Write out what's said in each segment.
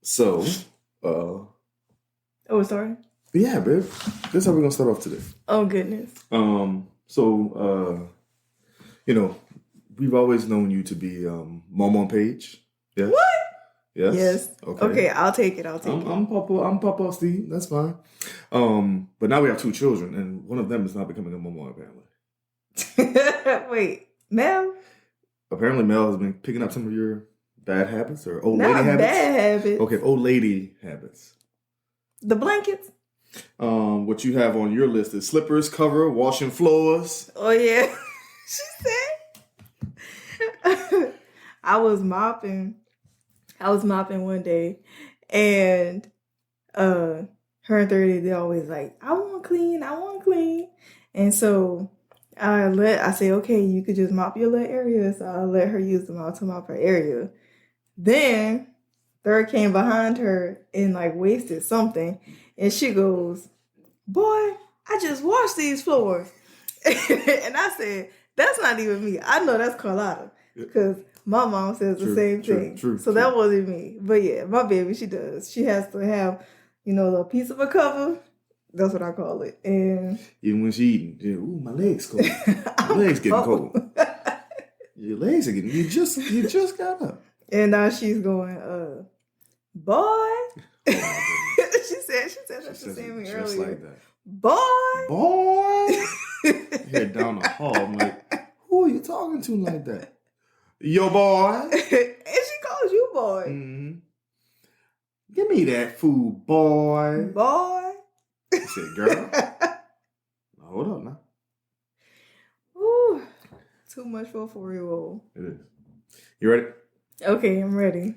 So, Oh, sorry. yeah, babe. This is how we're gonna start off today. Oh, goodness. We've always known you to be Mom on Paige. Yes. What? Yes. Okay, I'll take it. I'm Papa Steve. That's fine. But now we have two children, and one of them is not becoming a Mom apparently. Wait, Mel? Apparently, Mel has been picking up some of your bad habits or old Not lady habits. bad habits. Okay, old lady habits. The blankets? What you have on your list is slippers, cover, washing floors. Oh, yeah. She said. I was mopping one day, and her and 30, they're always like, I want clean. And so I say, okay, you could just mop your little area. So I let her use the mop to mop her area. Then Third came behind her and like wasted something. And she goes, boy, I just washed these floors. And I said, that's not even me. I know that's Carlotta. Because my mom says the same thing. So that wasn't me. But yeah, my baby, she does. She has to have, a little piece of a cover. That's what I call it. And even when she eating, ooh, my legs cold. My legs getting cold. Your legs are getting. You just got up. And now she's going, boy. she said that to me earlier. Just like that. Boy. Head down the hall. I'm like, who are you talking to like that? Yo, boy. And she calls you boy. Mm-hmm. Give me that food, boy. Boy. I said, girl. Hold up now. Ooh, too much for a 4-year-old. It is. You ready? Okay, I'm ready.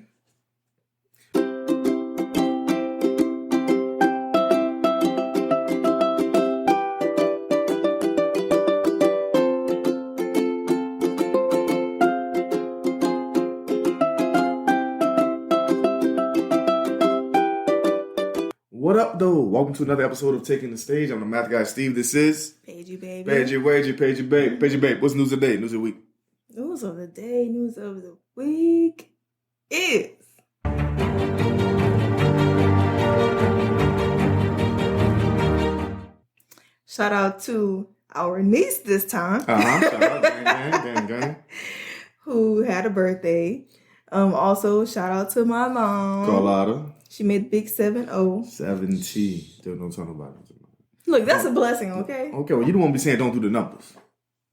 What up, though? Welcome to another episode of Taking the Stage. I'm the math guy, Steve. This is PaigeyBabe. PaigeyBabe. PaigeyBabe. What's news of the day? News of the week. News of the day, news of the week is... Shout out to our niece this time. Shout out. Gang. Who had a birthday. Also, shout out to my mom. Carlotta. She made big 7-0. 70. Don't talk about it. Look, that's a blessing, okay? Okay, well, you don't want to be saying don't do the numbers.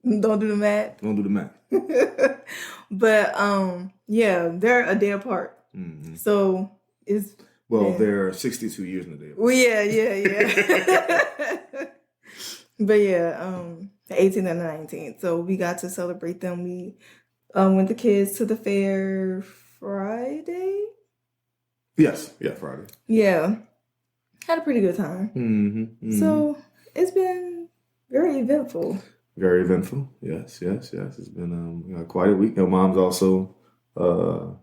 Don't do the math. Don't do the math. But, yeah, they're a day apart. Mm-hmm. So, it's... Well, they're 62 years in a day apart. Well, yeah. But, yeah, the 18th and the 19th. So, we got to celebrate them. We went the kids to the fair Friday. Yes. Yeah, Friday. Yeah. Had a pretty good time. Mm-hmm. So, it's been very eventful. Very eventful. Yes. It's been quite a week. Your mom's also, I don't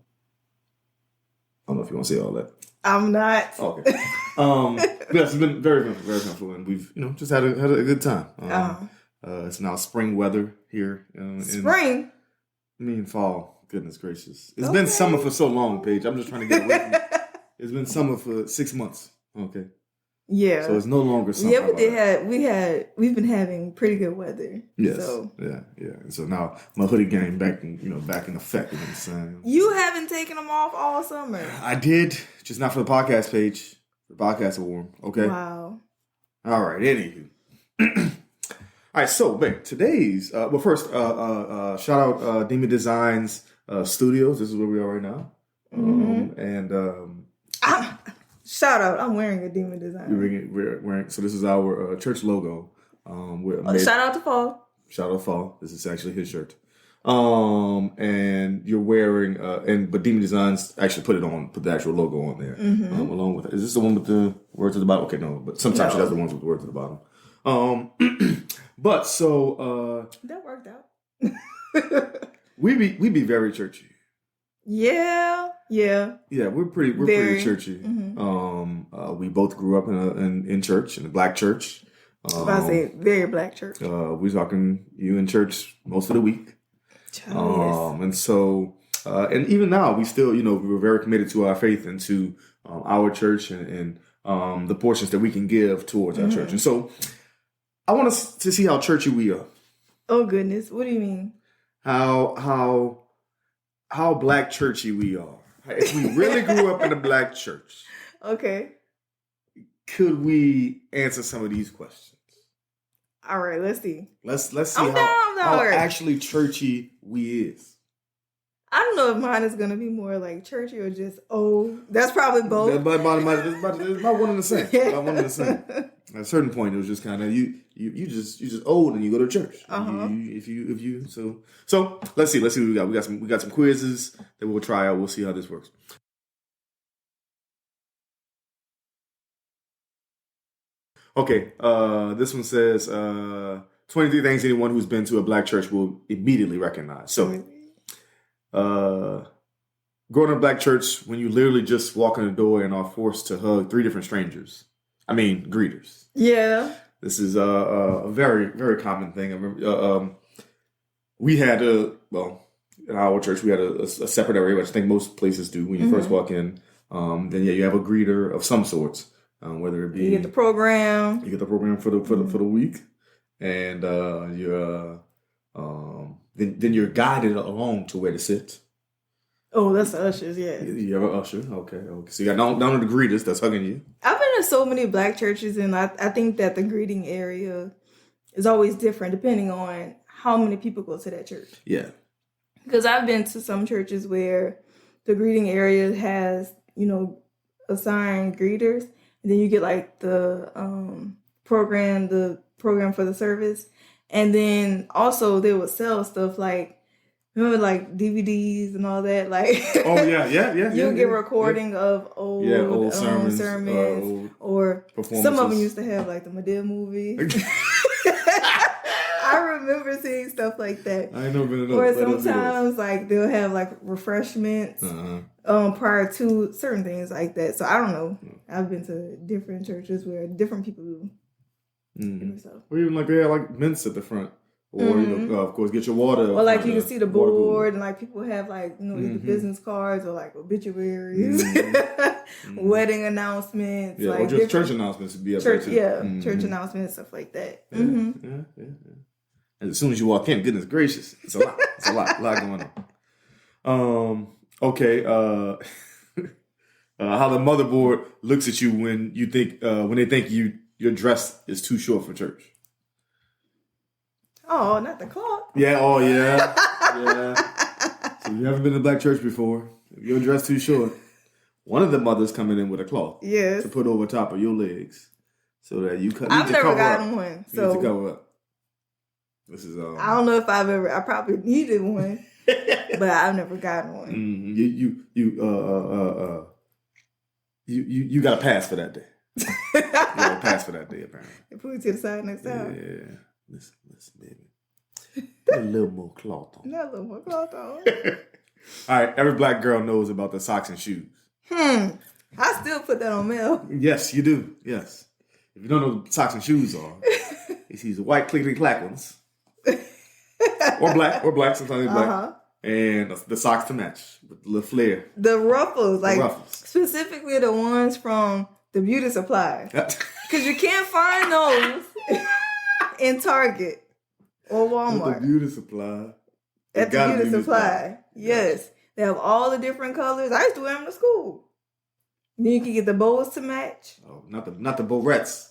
know if you want to say all that. I'm not. Okay. Yes, it's been very eventful, and we've, just had a good time. It's now spring weather here. Spring? Fall. Goodness gracious. It's been summer for so long, Paige. I'm just trying to get away from it. It's been summer for 6 months. Okay. Yeah. So it's no longer summer. Yeah, but we've been having pretty good weather. Yes. So. Yeah. And so now my hoodie game back in effect. You know what I'm saying? You haven't taken them off all summer. I did, just not for the podcast page. The podcast are warm. Okay. Wow. All right. Anywho. All right. So, babe, today's first, shout out Demon Designs Studios. This is where we are right now. Shout out! I'm wearing a Demon Design. We're wearing. So this is our church logo. Shout out to Fall. Shout out to Fall. This is actually his shirt. And you're wearing but Demon Designs actually put the actual logo on there along with it. Is this the one with the words at the bottom? Okay, no, but sometimes she does the ones with the words at the bottom. But so that worked out. we be very churchy. Yeah. We're pretty churchy. Mm-hmm. We both grew up in church, in a black church. I say very black church. We talking you in church most of the week. Yes. And so and even now we still we were very committed to our faith and to our church and the portions that we can give towards our church. And so I want us to see how churchy we are. Oh goodness, what do you mean? How black churchy we are. If we really grew up in a black church, okay, could we answer some of these questions? All right, let's see. Let's see how actually churchy we is. I don't know if mine is gonna be more like churchy or just that's probably both. It's about one and the same. About one and the same. At a certain point, it was just kind of you just old and you go to church. So let's see what we got. We got some quizzes that we'll try out. We'll see how this works. Okay, this one says 23 things anyone who's been to a black church will immediately recognize. So, growing up in a black church, when you literally just walk in the door and are forced to hug 3 different strangers. I mean, greeters. Yeah. This is a very, very common thing. I remember we had in our church, we had a separate area, which I think most places do when you first walk in. Then you have a greeter of some sorts, whether it be you get the program. You get the program for the week, and then you're guided along to where to sit. Oh, that's the ushers, yeah. You have an usher, okay. So you got down to the greeters that's hugging you. I've been to so many black churches, and I think that the greeting area is always different depending on how many people go to that church. Yeah. Because I've been to some churches where the greeting area has, assigned greeters, and then you get like the program for the service, and then also they would sell stuff like. Remember, like DVDs and all that, like you'll get recording of old sermons, or some of them used to have like the Medea movie. I remember seeing stuff like that. I ain't never been to or sometimes like they'll have like refreshments prior to certain things like that. So I don't know. I've been to different churches where different people do. Or even like they have like mints at the front. Or, of course, get your water. Or, like, you can see the board, and, like, people have, like, either business cards or, like, obituaries, wedding announcements. Yeah, like, or just church announcements would be up there, too. Yeah, church announcements, stuff like that. Yeah. And as soon as you walk in, goodness gracious, it's a lot. It's a lot going on. Okay. How the motherboard looks at you when they think your dress is too short for church. Oh, not the clock. Yeah, yeah. So you haven't been to a black church before. If your dress too short, one of the mothers coming in with a cloth. Yes. To put over top of your legs. So that you cut. I've never gotten one. So you need to cover up. This is I don't know if I probably needed one. But I've never gotten one. You got a pass for that day. You got a pass for that day, apparently. They put it to the side next time. Yeah. Listen, baby. Put a little more cloth on. Not a little more cloth on. All right. Every black girl knows about the socks and shoes. I still put that on Mel. Yes, you do. Yes. If you don't know what socks and shoes are, it's these white clickety clack ones. or black. Sometimes they're black. And the socks to match with the little flare. The ruffles. Specifically the ones from the beauty supply. Because you can't find those in Target or Walmart. At the beauty supply. At the beauty supply. Yes. They have all the different colors. I used to wear them to school. Then you can get the bows to match. Oh, not the bowettes.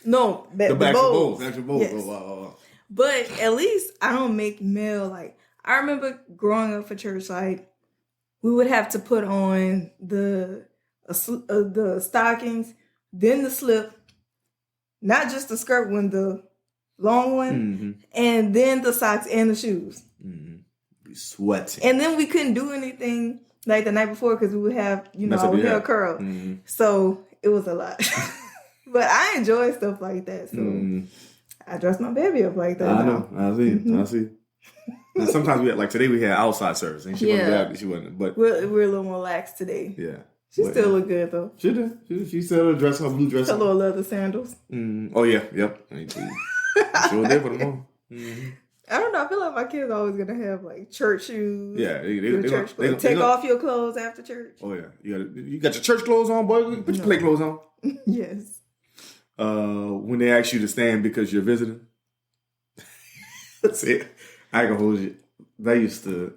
No, the bows. Actual bows. Yes. But at least I don't make Mel I remember growing up for church, we would have to put on the stockings, then the slip, not just the skirt when the long one, and then the socks and the shoes. Be sweating. And then we couldn't do anything like the night before because we would have, our hair curl. So it was a lot. But I enjoy stuff like that. So I dress my baby up like that. I know. I see. Now, sometimes today we had outside service and she wasn't. But we're a little more lax today. Yeah. She still look good though. She did. She said her blue dress. Her little leather sandals. Oh yeah, yep. Sure did put them on. I don't know. I feel like my kids are always gonna have like church shoes. Yeah, Take off your clothes after church. Oh yeah, you got your church clothes on, boy. Put your play clothes on. Yes. When they ask you to stand because you're visiting, that's it. I ain't gonna hold you. That used to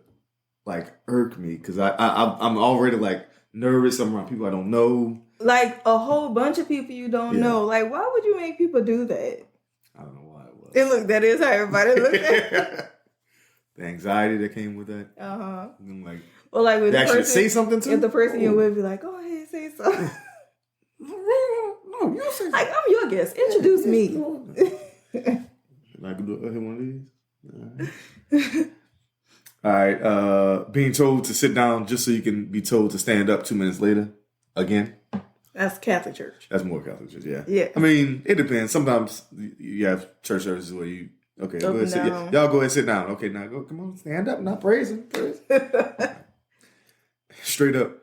like irk me because I'm already like nervous. I'm around people I don't know. Like a whole bunch of people you don't know. Like, why would you make people do that? I don't know why it was. And look, that is how everybody looks at it. The anxiety that came with that. I'm like, well, like with they the actually person, say something to if the person you're with be like, "Go ahead, say something." No, you say like, I'm your guest. Introduce me. Like one of these. All right. Being told to sit down just so you can be told to stand up 2 minutes later. Again. That's Catholic church. That's more Catholic church, yeah. Yeah. I mean, it depends. Sometimes you have church services where you, okay, go ahead, sit, y'all go ahead and sit down. Okay, now go, come on, stand up, not praising. Straight up.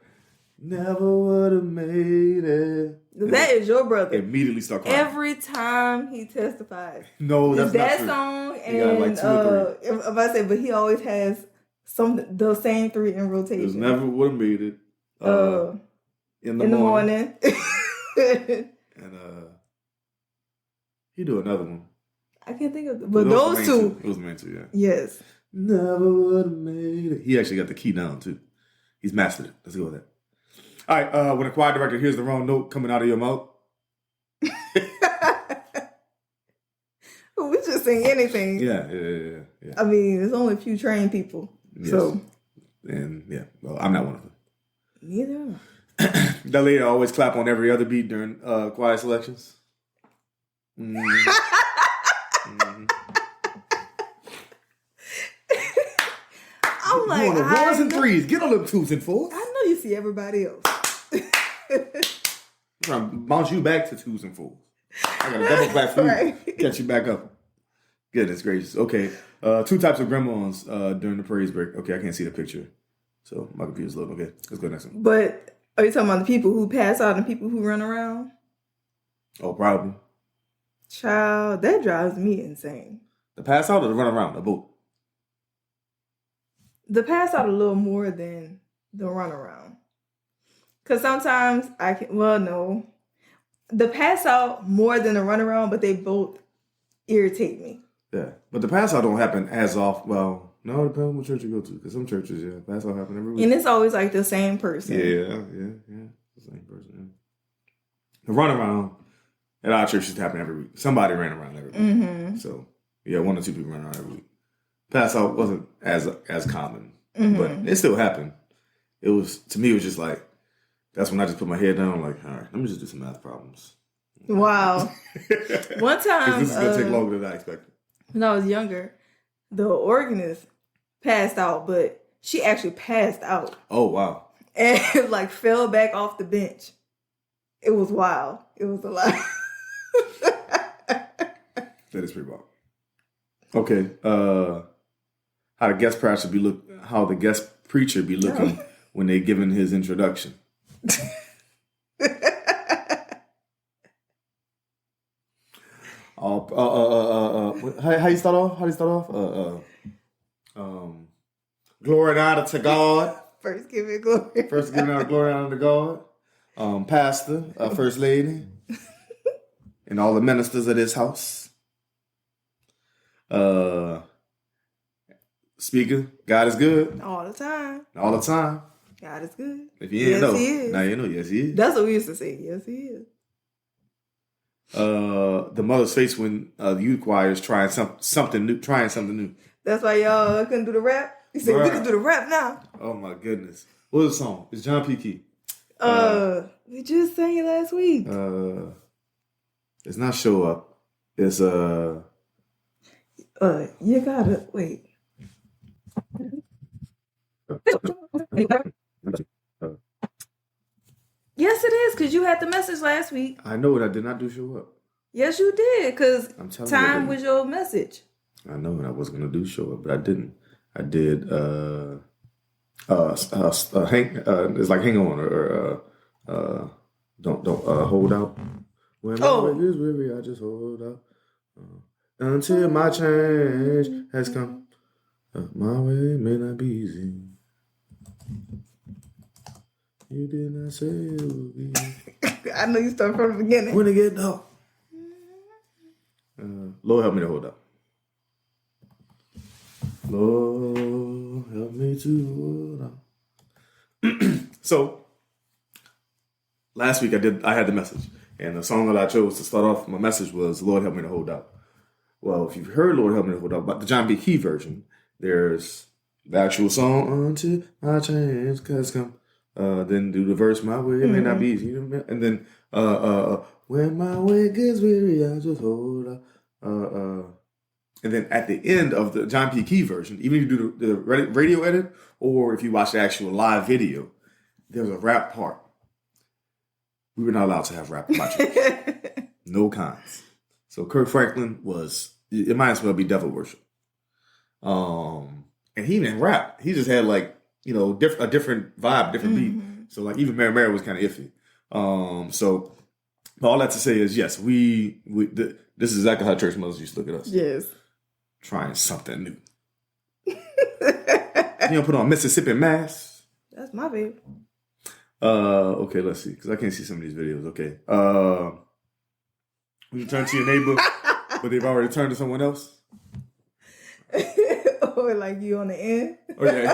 Never would have made it. That is your brother. Immediately start crying. Every time he testifies. No, that's not true. That song and he got like 2 or 3. If I say, but he always has the same 3 in rotation. Just never would have made it. In the morning. And he do another one. I can't think of but those two. It was meant to, yeah. Yes. Never would have made it. He actually got the key down too. He's mastered it. Let's go with that. All right, when a choir director hears the wrong note coming out of your mouth. We just sing anything. Yeah. I mean, there's only a few trained people. Yes. So. And yeah, well, I'm not one of them. Neither am I. That lady always clap on every other beat during choir selections. I'm like, you on the ones and threes. Get on them 2s and 4s. I know you see everybody else. I'm trying to bounce you back to 2s and 4s. I got a double clap for you. Catch you back up. Goodness gracious. Okay. 2 types of grandmas during the praise break. Okay, I can't see the picture. So my computer's loading. Okay, let's go next one. But are you talking about the people who pass out and people who run around? Oh, probably. Child, that drives me insane. The pass out or the run around? The both? The pass out a little more than the run around. Because sometimes I can, well, no. The pass out more than the run around, but they both irritate me. Yeah, but the pass out don't happen as often. Well, no, it depends on what church you go to. Because some churches, yeah, pass out happen every week. And it's always like the same person. Yeah. The same person, yeah. The run around at our church used to happen every week. Somebody ran around every week. Mm-hmm. So, yeah, 1 or 2 people ran around every week. Pass out wasn't as common, but it still happened. It was, to me, it was just like, that's when I just put my head down, like, all right, let me just do some math problems. Wow. One time, this is going to take longer than I expected. When I was younger, the organist passed out, but she actually passed out. Oh, wow. And like fell back off the bench. It was wild. It was a lot. That is pretty wild. Okay. How the guest preacher be looking when they giving his introduction. How you start off? Glory and honor to God. First giving glory. First giving glory and honor to God. Pastor, First Lady, and all the ministers of this house. Speaker, God is good. All the time. All the time. God is good. If you didn't know, now you know. Yes, he is. That's what we used to say. Yes, he is. The mother's face when the youth choir is trying something new. That's why y'all couldn't do the rap. You said we can do the rap now. Oh my goodness! What was the song? It's John P. Key. We just sang it last week. It's not Show Up. It's you gotta wait. Yes, it is, because you had the message last week. I know it. I did not do Show Up. Yes, you did, because time was your message. I know, and I was going to do Show Up, but I didn't. I did, it's like Hang On, or don't Hold Out. When my leg is weary, I just hold out. until my change has come. My way may not be easy. You did not say it would be. I know you start from the beginning. When it get dark. Lord help me to hold up. Lord help me to hold up. So last week I had the message, and the song that I chose to start off my message was "Lord Help Me to Hold Out." Well, if you've heard "Lord Help Me to Hold Out," but the John B. Key version, there's the actual song "Until My Chance Has Come." Then do the verse "My way may not be easy," and then when my way gets weary, I just hold out. And then at the end of the John P. Key version, even if you do the radio edit or if you watch the actual live video, there's a rap part. We were not allowed to have rap in my church. No cons. So Kirk Franklin it might as well be devil worship. And he didn't rap. He just had a different vibe, different beat. So like even Mary Mary was kind of iffy. So all that to say is yes, this is exactly how church mothers used to look at us. Yes. Trying something new. Put on Mississippi Mass. That's my baby. Okay, let's see, because I can't see some of these videos. Okay. When you turn to your neighbor, but they've already turned to someone else. Or like you on the end. Okay.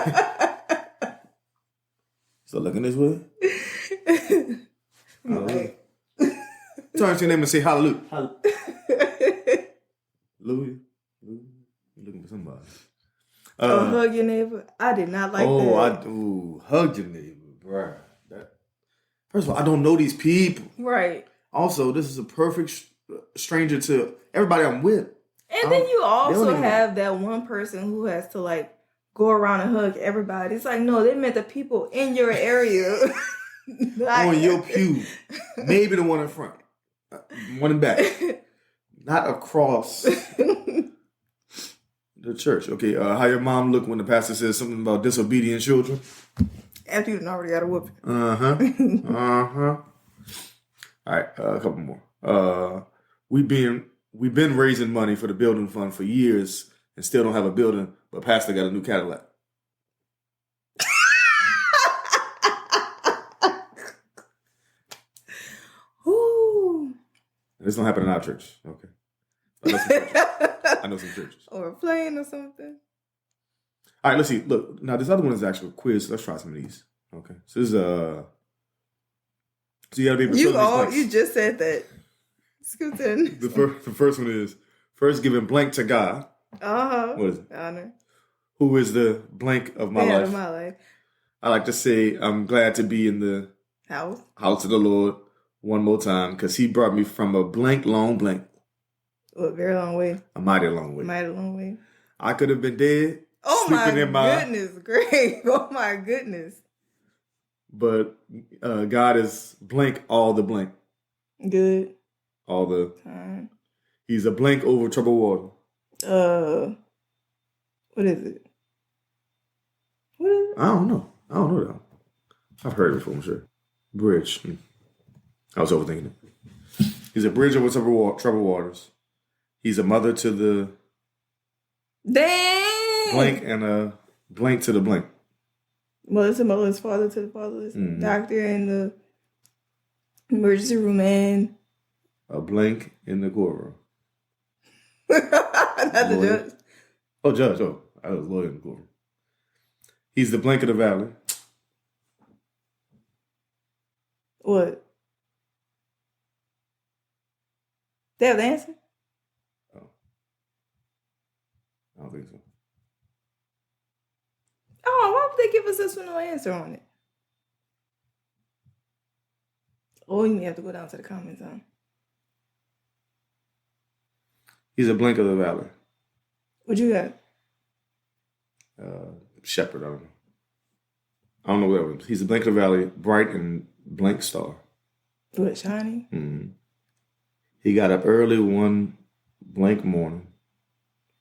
So looking this way. Hallelujah. Turn to your neighbor and say hallelujah. Hallelujah. You're looking for somebody. Hug your neighbor. I did not like that. Hug your neighbor, bro. First of all, I don't know these people. Right. Also, this is a perfect stranger to everybody I'm with. And then you also have that one person who has to go around and hug everybody. It's like, no, they meant the people in your area. On your pew. Maybe the one in front. One in back. Not across the church. Okay, how your mom look when the pastor says something about disobedient children? After you already got a whooping. All right, a couple more. We've been raising money for the building fund for years and still don't have a building, but pastor got a new Cadillac. Ooh. This don't happen in our church. Okay. I know some churches. Or a plane or something. All right, let's see. Look, now this other one is actually a quiz. Let's try some of these. Okay. So this is so you gotta be able to you just said that. Scoot in. The first one is first giving blank to God. What is it? Honor. Who is the blank of my life? Of my life. I like to say I'm glad to be in the house of the Lord one more time because He brought me from a long blank. A very long way. A mighty long way. I could have been dead. Oh my goodness, great. Oh my goodness. But God is blank all the blank. Good. All the time. He's a blank over troubled water. What is it? I don't know that. I've heard it before, I'm sure. Bridge. I was overthinking it. He's a bridge over troubled waters. He's a mother to the dang blank and a blank to the blank. Mother to motherless, father to the fatherless, doctor in the emergency room, and a blank in the courtroom. Not the judge. Oh, judge. Oh, I was lawyer in the courtroom. He's the blank of the valley. What? They have the answer? Oh. I don't think so. Oh, why would they give us this with no answer on it? Oh, you may have to go down to the comments, huh? He's a blank of the valley. What you got? Shepherd, I don't know what that was. He's a blank of the valley, bright and blank star. What, shining? Mm-hmm. He got up early one blank morning.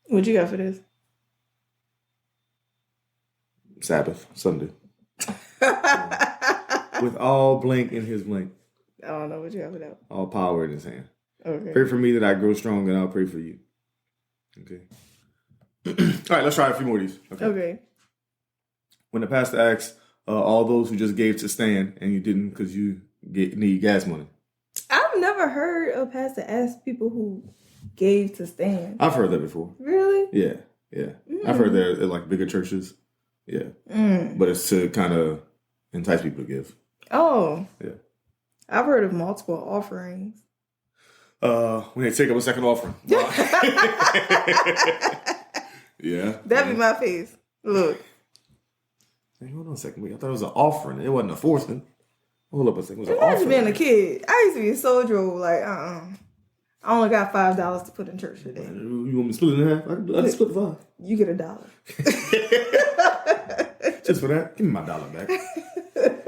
What you got for this? Sabbath, Sunday. With all blank in his blank. I don't know what you got for that. All power in his hand. Okay. Pray for me that I grow strong and I'll pray for you. Okay. All right, let's try a few more of these. Okay. When the pastor asks all those who just gave to stand and you didn't because you need gas money. I've never heard a pastor ask people who gave to stand. I've heard that before. Really? Yeah. I've heard that at like bigger churches. Yeah. But it's to kind of entice people to give. Oh. Yeah. I've heard of multiple offerings. When they take up a second offering. Yeah. That'd be my face. Look. Hey, hold on a second. Wait, I thought it was an offering. It wasn't a forcing. Hold up a second. It was an Imagine offering. being a kid. I used to be so droll. Like, I only got $5 to put in church today. You want me to split it in half? I can split the $5. You get $1. Just for that, give me my $1 back.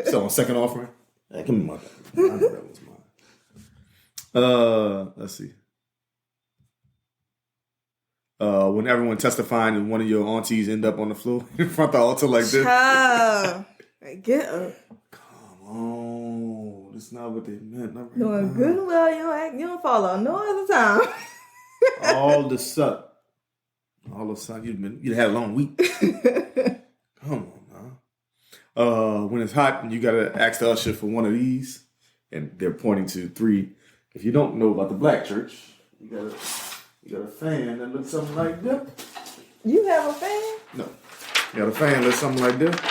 So on second offering, hey, give me my $1. I know that was mine. Let's see. When everyone testifying and one of your aunties end up on the floor in front of the altar like this. Like, get up. Come on. That's not what they meant. Not right Doing now. good and well, you don't fall out no other time. All of a sudden, you'd had a long week. Come on now. When it's hot and you gotta ask the usher for one of these, and they're pointing to 3. If you don't know about the black church, you got a fan that looks something like that. You have a fan? No. You got a fan that looks something like that.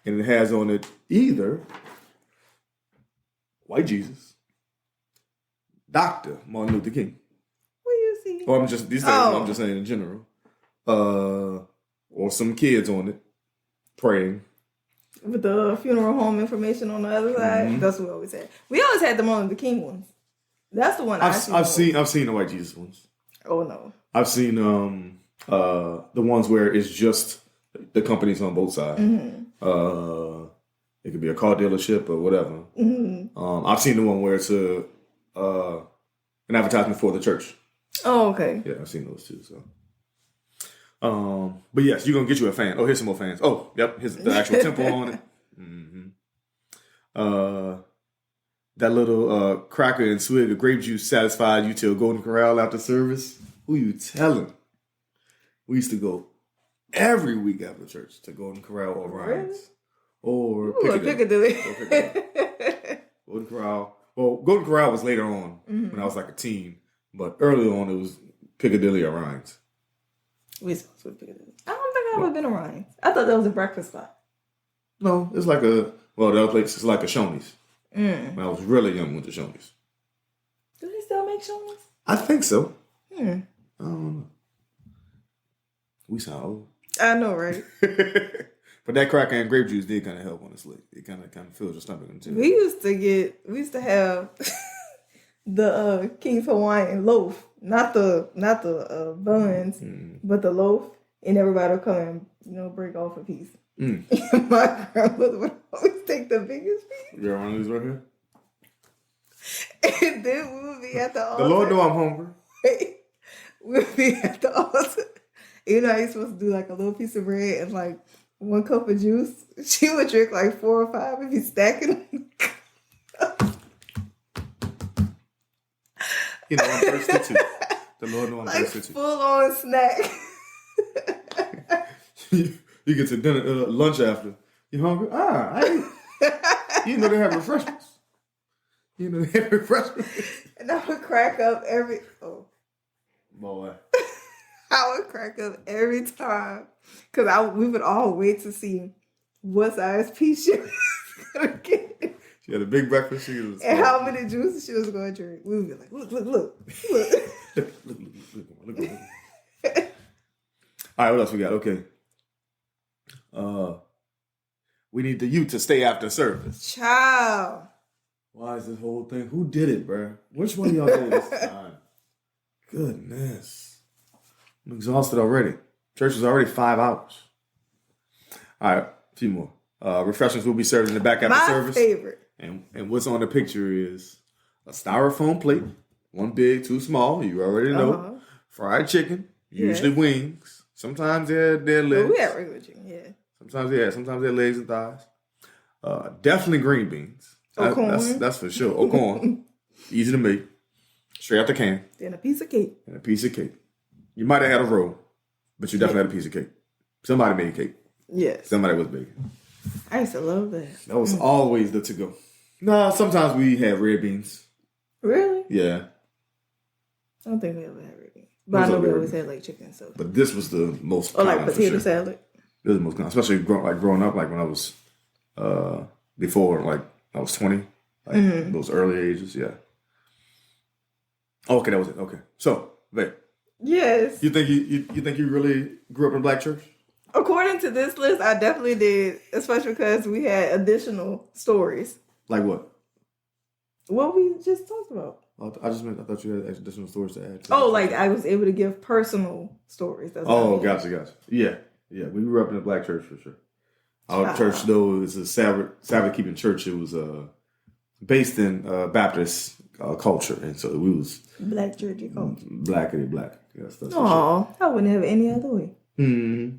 And it has on it either White Jesus, Dr. Martin Luther King. What do you see? Or I'm just saying in general. Or some kids on it praying. With the funeral home information on the other side. Mm-hmm. That's what we always had. We always had the Martin Luther King ones. That's the one I've seen the White Jesus ones. Oh no. I've seen the ones where it's just the companies on both sides. Mm-hmm. It could be a car dealership or whatever. Mm-hmm. I've seen the one where it's an advertisement for the church. Oh, okay. Yeah, I've seen those too. So, but yes, you're gonna get you a fan. Oh, here's some more fans. Oh, yep, here's the actual temple on it. Mm-hmm. That little cracker and swig of grape juice satisfied you till Golden Corral after service. Who you telling? We used to go every week after church to Golden Corral or Ryan's. Or Piccadilly. Golden Corral. Well, Golden Corral was later on when I was like a teen. But early on, it was Piccadilly or Ryan's. We supposed to be Piccadilly. I don't think I've ever been to Ryan's. I thought that was a breakfast spot. No, it's like the other place is like a Shoney's. When I was really young, went to Shoney's. Do they still make Shoney's? I think so. I don't know. We sound old. I know, right? But that cracker and grape juice did kind of help, honestly. It kind of fills your stomach. We used to have the King's Hawaiian loaf, not the buns, but the loaf, and everybody would come and break off a piece. My grandmother would always take the biggest piece. You're one of these right here? And then we would be at the altar. The Lord know I'm hungry. We would be at the altar. You know how you're supposed to do like a little piece of bread and like 1 cup of juice? She would drink like 4 or 5 and be stacking. You know, I'm thirsty too. The Lord know I'm thirsty too. Full on snack. You get to dinner, lunch after. You hungry? You know they have refreshments. And I would crack up Boy. I would crack up every time. Because we would all wait to see what size piece she was going to get. She had a big breakfast. And how many juices she was going to drink. We would be like, look. Look. All right, what else we got? Okay. We need the youth to stay after service. Child. Why is this whole thing? Who did it, bro? Which one of y'all did it this time? Goodness. I'm exhausted already. Church is already 5 hours. All right, a few more. Refreshments will be served in the back after service. My favorite. And what's on the picture is a styrofoam plate. 1 big, 2 small. You already know. Fried chicken. Usually wings. Sometimes they're legs. Oh, we have regular chicken, yeah. Sometimes they're legs and thighs. Definitely green beans. Corn. That's for sure. Or corn. Easy to make. Straight out the can. Then a piece of cake. And a piece of cake. You might have had a roll, but you definitely had a piece of cake. Somebody made cake. Yes. Somebody was baking. I used to love that. That was always the to-go. No, sometimes we had red beans. Really? Yeah. I don't think we ever had red beans. But I know we always had like chicken and stuff. But this was the most or common. like potato salad. This was the most common, especially growing up, like when I was before, like I was 20, like those early ages. Yeah. Okay, that was it. Okay, so babe. Yes. You think you really grew up in a black church? According to this list, I definitely did, especially because we had additional stories. Like what? What we just talked about. I thought you had additional stories to add. Like I was able to give personal stories. That's gotcha. Yeah. We grew up in a black church for sure. Our church, though, is a Sabbath keeping church. It was based in Baptist culture, and so we was black churchy culture. Blackity black. Yes, that's I wouldn't have it any other way. Mm-hmm.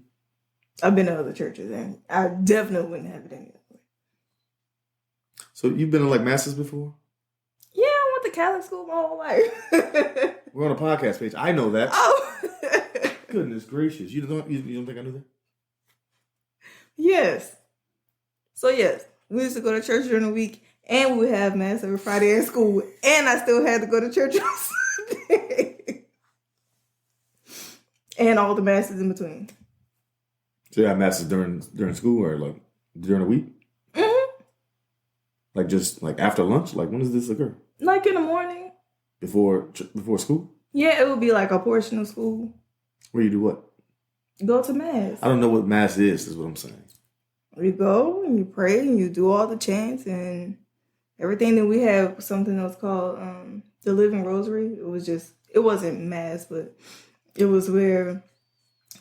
I've been to other churches, and I definitely wouldn't have it any other way. So you've been to like masses before? Yeah, I went to Catholic school my whole life. We're on a podcast page. I know that. Oh, goodness gracious! You don't think I knew that? Yes. So yes, we used to go to church during the week, and we would have mass every Friday at school, and I still had to go to church on Sunday, and all the masses in between. So you have masses during school or like during the week? Mm-hmm. Like just like after lunch? Like when does this occur? Like in the morning. Before school? Yeah, it would be like a portion of school. Where you do what? Go to mass. I don't know what mass is what I'm saying. You go and you pray and you do all the chants and everything. Then we have something that was called the Living Rosary. It wasn't mass, but it was where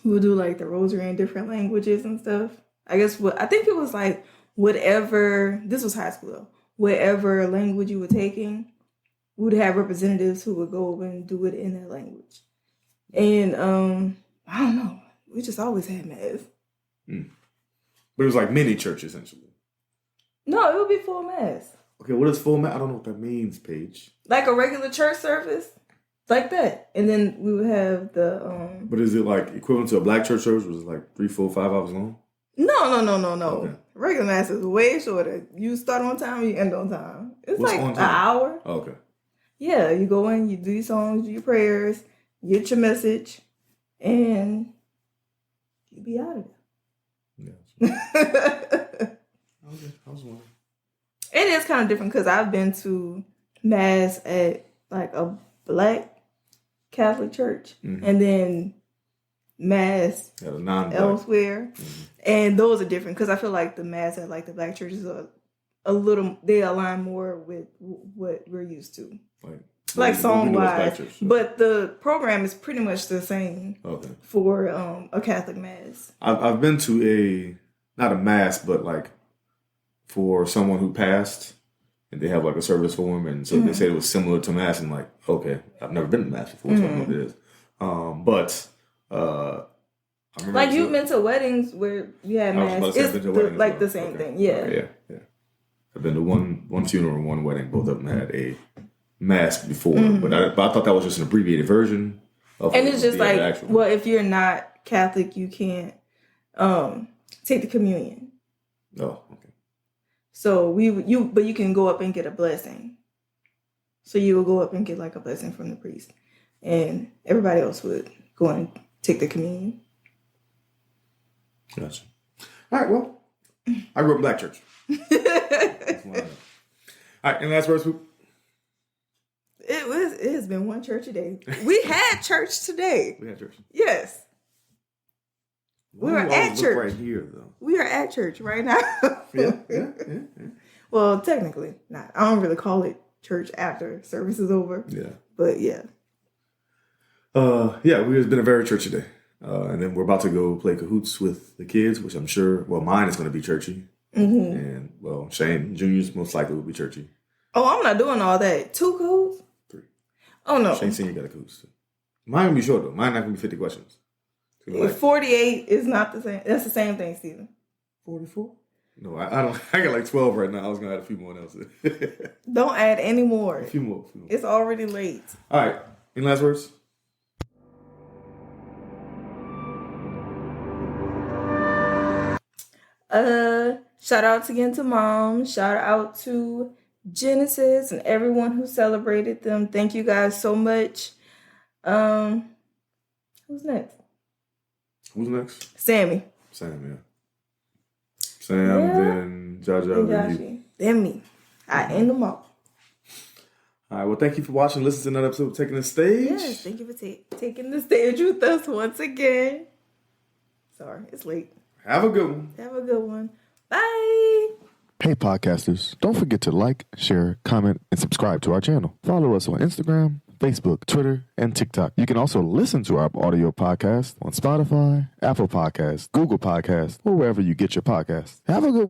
we would do like the rosary in different languages and stuff. I think it was like whatever, this was high school though, whatever language you were taking, we would have representatives who would go over and do it in that language. And I don't know, we just always had mass. But it was like mini church essentially. No, it would be full mass. Okay, what is full mass? I don't know what that means, Paige. Like a regular church service? Like that. And then we would have the But is it like equivalent to a black church service? Was it like 3, 4, 5 hours long? No. Okay. Regular mass is way shorter. You start on time, you end on time. It's What's like on an time? hour. Oh, okay. Yeah, you go in, you do your songs, do your prayers, get your message, and you be out of there. Yeah. Okay, I was wondering. It is kind of different because I've been to mass at like a black Catholic church, and then mass elsewhere, and those are different because I feel like the mass at like the black churches are a little, they align more with what we're used to, like song wise, but the program is pretty much the same. Okay. For a Catholic mass. I've been to not a mass, but like for someone who passed. And they have like a service for him, and so they said it was similar to mass. And like, okay, I've never been to mass before, so I don't know what it is. But I remember like you've been to weddings where you had mass. It's the same thing. Yeah. Yeah. I've been to one funeral and one wedding. Both of them had a mass before, but I thought that was just an abbreviated version of. And it's just like, well, if you're not Catholic, you can't take the communion. Oh. So but you can go up and get a blessing. So you will go up and get like a blessing from the priest, and everybody else would go and take the communion. Gotcha. All right. Well, I grew up in black church. All right, and last verse. It has been one church a day. We had church today. We had church. Yes. We were at church right here, though. We are at church right now. Yeah. Well, technically not. I don't really call it church after service is over. Yeah. But yeah. It's been a very churchy day. And then we're about to go play cahoots with the kids, which I'm sure, mine is going to be churchy. And, Shane Jr.'s most likely will be churchy. Oh, I'm not doing all that. 2 cahoots? 3. Oh, no. Shane Sr. got a cahoots too. Mine will be short, though. Mine not going to be 50 questions. 48 is not the same. That's the same thing, Steven. 44? No, I don't. I got like 12 right now. I was gonna add a few more else. Don't add any more. A few more. It's already late. All right. Any last words? Shout out again to Mom. Shout out to Genesis and everyone who celebrated them. Thank you guys so much. Who's next? Who's next? Sammy. Sam, yeah. Sam, then Jaja, then you. Then me. I end them all. All right. Well, thank you for watching. Listen to another episode of Taking the Stage. Yes, thank you for taking the stage with us once again. Sorry, it's late. Have a good one. Have a good one. Bye. Hey podcasters, don't forget to like, share, comment, and subscribe to our channel. Follow us on Instagram, Facebook, Twitter, and TikTok. You can also listen to our audio podcast on Spotify, Apple Podcasts, Google Podcasts, or wherever you get your podcasts. Have a good